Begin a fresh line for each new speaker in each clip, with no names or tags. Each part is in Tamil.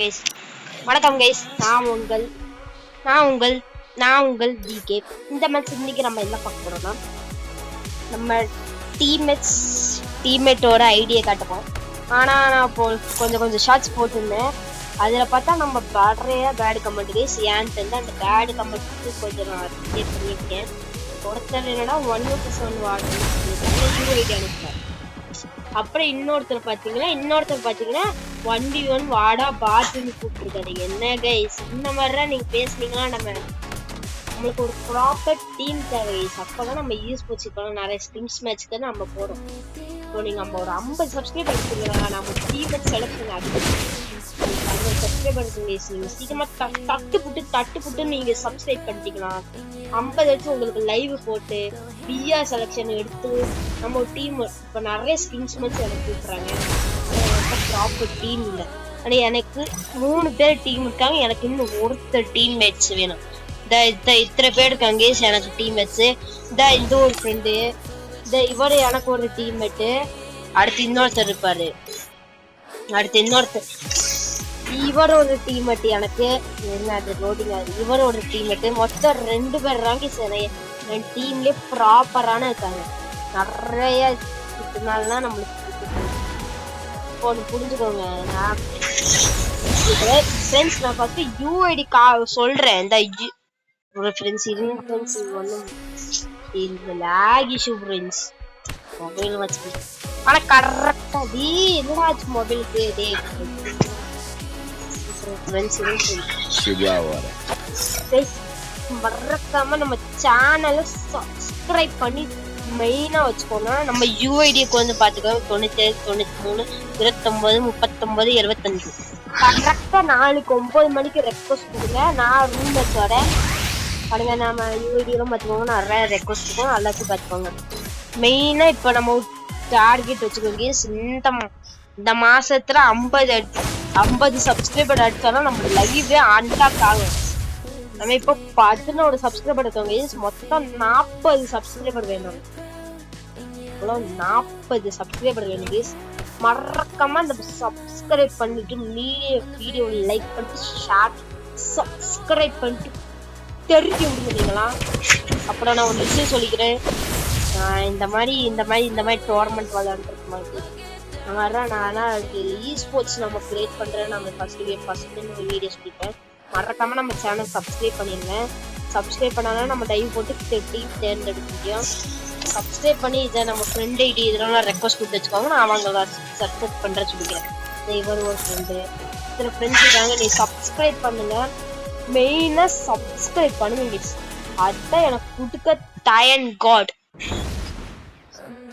கைஸ் வணக்கம் கைஸ் நான் உங்கள் டிகே. இந்த மேட்ச் இன்னைக்கு நம்ம என்ன பார்க்க போறோம்னா நம்ம டீம்மேட்டோட ஐடியா காட்டுவோம். ஆனா நான் இப்போ கொஞ்சம் ஷார்ட்ஸ் போட்டிருந்தேன். அதில் பார்த்தா நம்ம நிறைய பேட் கமெண்ட் கைஸ். ஏன்ட்டு வந்து அந்த பேட் கமெண்ட்டுக்கு கொஞ்சம் நான் ரிலேட் பண்ணியிருக்கேன். ஒருத்தர் என்னன்னா 1v1 வாடணும் ஐடியா அனுப்புறேன். அப்புறம் இன்னொருத்தர் பார்த்தீங்கன்னா 1v1 வாடா பாத்துன்னு கூப்பிட்டுருக்காரு. என்ன கைஸ் இந்த மாதிரிலாம் நீங்க பேசுனீங்கன்னா நம்மளுக்கு ஒரு ப்ராப்பர் டீம் தேவை கைஸ். அப்பதான் நம்ம ஸ்போர்ட்ஸ் இப்போ நிறைய ஸ்ட்ரீம்ஸ் மேட்ச்க்கு நம்ம போறோம். இப்போ நீங்க நம்ம ஒரு 50 சப்ஸ்கிரைப் எடுத்துக்கலாம். நம்ம டீம் செலக்ஷன் ஆகுது 50 சப்ஸ்கிரைப் எடுத்துங்க கைஸ். நீங்க சீக்கிரமா தட்டு புட்டு நீங்க சப்ஸ்கிரைப் பண்ணிட்டீங்களா 50 எடுத்து உங்களுக்கு லைவ் போட்டு பிஆர் செலக்ஷன் எடுத்து நம்ம ஒரு டீம் இப்போ நிறைய ஸ்கின்ஸ் மேட்ச் எனக்கு கூப்பிட்றாங்க. ப்ராப்பர் டீம் இல்லை. ஆனால் எனக்கு 3 பேர் டீம் இருக்காங்க. எனக்கு இன்னும் ஒருத்தர் டீம் மேட்ச் வேணும். இத்தனை பேர் இருக்காங்க எனக்கு டீம் மேட்ச்சு. இந்த ஒரு ஃப்ரெண்டு இவர் எனக்கு ஒரு டீம்மேட்டு. அடுத்து இன்னொருத்தர் இருப்பாரு. இவர் ஒரு டீம்மேட் எனக்கு என்ன லோடிங் ஆகுது. இவர் ஒரு டீம்மேட்டு. மொத்தம் 2 பேர் தாங்க என் டீம்லயே ப்ராப்பரான இருக்காங்க. நிறைய இதனாலதான் நம்மளுக்கு ஒன்று புரிஞ்சுக்கோங்க. ஃப்ரெண்ட்ஸ் நான் ஃபர்ஸ்ட் யூஐடி சொல்றேன். இந்த ஒரு ஃப்ரெண்ட்ஸ் ஒன்றும் இந்த லேக் இஷ்யூ ஃப்ரெண்ட்ஸ் மொபைல் வச்சு. ஆனா கரெக்டா என்னடாச்சு மொபைலுக்கு மறக்காம நம்ம சேனலை சப்ஸ்கிரைப் பண்ணி மெயினா வச்சுக்கோங்க. நம்ம யூஐடிக்கு வந்து பாத்துக்கோங்க 97 93 29 39 75. கரெக்டா நாளைக்கு 9 மணிக்கு ரெக்வஸ்ட் கொடுங்க. நான் ரூம் மேட்சோட பாருங்க. நம்ம யூஐடியெல்லாம் பார்த்துக்கோங்க. நிறைய ரெக்வஸ்ட் இருக்கும். எல்லாத்தையும் பார்த்துக்கோங்க. மெயினா இப்போ நம்ம டார்கெட் வச்சுக்கோங்க. இந்த மாசத்துல 50 சப்ஸ்கிரைபர் அடிச்சாலும் நம்ம லைவே அன்லாக் ஆகும். நம்ம இப்போ 11 சப்ஸ்கிரைபர் இருக்கோங்க. மொத்தம் 40 சப்ஸ்கிரைபர் வேணும். 40 சப்ஸ்கிரைபர் வேணும். மறக்காம அந்த சப்ஸ்கிரைப் பண்ணிட்டு வீடியோ லைக் பண்ணிட்டு ஷேர் சப்ஸ்கிரைப் பண்ணிட்டு தெரிஞ்சு விடுங்களா. அப்புறம் நான் ஒரு விஷயம் சொல்லிக்கிறேன். இந்த மாதிரி டோர்னமெண்ட் விளையாண்டுருக்கு மாதிரி நான் ஸ்போர்ட்ஸ் நம்ம கிரியேட் பண்றேன். நம்ம ஃபர்ஸ்ட் வீடியோ சொல்லிட்டேன். மறக்காம நம்ம சேனல் சப்ஸ்கிரைப் பண்ணிடுங்க. சப்ஸ்கிரைப் பண்ணாலும் நம்ம டைவ் போட்டு டீம் தேர்ந்தெடுக்க முடியும். சப்ஸ்கிரைப் பண்ணி இதை நம்ம ஃப்ரெண்ட் ஐடி இதெல்லாம் ரெக்வஸ்ட் கொடுத்து வச்சுக்கோங்க. நான் அவங்க சப்ஸ்கிரைப் பண்ற சொல்லிக்கிறேன். இவர் ஒரு ஃப்ரெண்டு இத்தனை ஃப்ரெண்ட்ஸ் இருக்காங்க. நீ சப்ஸ்கிரைப் பண்ணுங்க. மெயினா சப்ஸ்கிரைப் பண்ணுங்க. அதுதான் எனக்கு கொடுக்க டயன் காட்.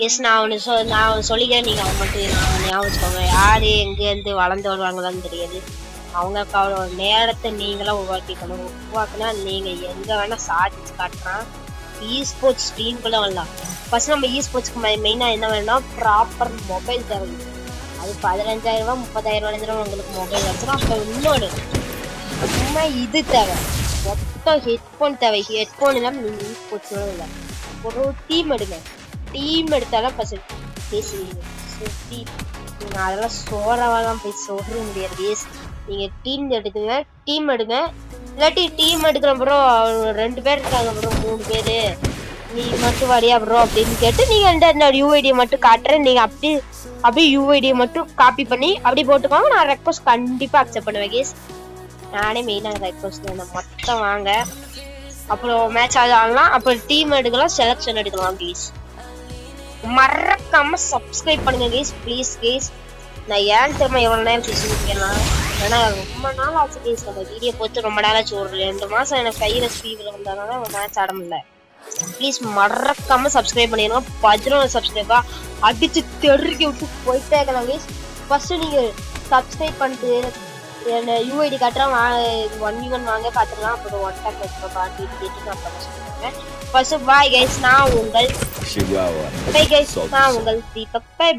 எஸ் நான் சொல்லிக்கிறேன். நீங்க அவங்க மட்டும் ஞாபகம் வச்சுக்கோங்க. யாரு எங்கேருந்து வளர்ந்து வருவாங்களான்னு தெரியாது. அவங்க நேரத்தை நீங்களாம் உருவாக்குனா நீங்க எங்க வேணா சாதிச்சு காட்டுறான். ஸ்போர்ட்ஸ் ஸ்ட்ரீம்குள்ள வரலாம். ஃபர்ஸ்ட் நம்ம ஸ்போர்ட்ஸ்க்கு மெயினா என்ன வேணும்னா ப்ராப்பர் மொபைல் தேவை. அது 15,000 ரூபா 30,000 ரூபா உங்களுக்கு மொபைல் வச்சிடும். அப்போ இன்னொன்று சும்மா இது தேவை. மொத்தம் ஹெட்ஃபோன் தேவை. ஹெட்ஃபோன் இல்லாமல் நீங்கள் ஸ்போர்ட்ஸ் இல்லை. ஒரு டீம் எடுங்க. டீம் எடுத்தாலும் ஃபர்ஸ்ட் பேசுவீங்க. நீங்கள் அதெல்லாம் சோறவாலாம் போய் சொல்ல முடியாது. நீங்கள் டீம் எடுங்க. இல்லாட்டி டீம் எடுக்கிற ப்ரோ 2 பேர் இருக்காங்க ப்ரோ 3 பேரு நீ மட்டும் வரியா ப்ரோ அப்படின்னு கேட்டு நீங்க இந்த யூஐடியை மட்டும் காட்டுறேன். நீங்க அப்படியே யூஐடியை மட்டும் காப்பி பண்ணி அப்படி போட்டுக்கோங்க. நான் ரெக்வஸ்ட் கண்டிப்பா அக்செப்ட் பண்ணுவேன் கேஸ். நானே மெயினாக ரெக்வஸ்ட் மொத்தம் வாங்க. அப்புறம் மேட்ச் ஆடலாம். அப்புறம் டீம் எடுக்கலாம். செலக்ஷன் எடுக்கலாம் கேஸ். மறக்காம சப்ஸ்கிரைப் பண்ணுங்க கேஸ் ப்ளீஸ் கேஸ். நான் ஏன் தெரியுமா எவ்வளோ நேரம் பேசிருக்கேன்னா ஏன்னா ரொம்ப நாள் ஆச்சு கேஸ். நம்ம வீடியோ போட்டு ரொம்ப நாள் ஆச்சு. ஒரு 2 மாசம் எனக்கு வைரஸ் ஃபீவர் வந்ததுனால மேட்ச் ஆட முடியல. ப்ளீஸ் மறக்காம சப்ஸ்கிரைப் பண்ணிடுங்க. 11 சப்ஸ்கிரைபா அடிச்சு தெருக்கி விட்டு போயிட்டே இருக்கலாம் கேஸ். ஃபர்ஸ்ட் நீங்க சப்ஸ்கிரைப் பண்ணிட்டு என்ன யூஐடி காட்டுறேன் 1v1 வாங்க பார்த்துக்கலாம். அப்புறம் 1 டாக் வச்சுக்கோ காட்டி கேட்டு நான் பண்ண சொல்லுவேன். First bye guys. நான் உங்கள் தீபக். பை.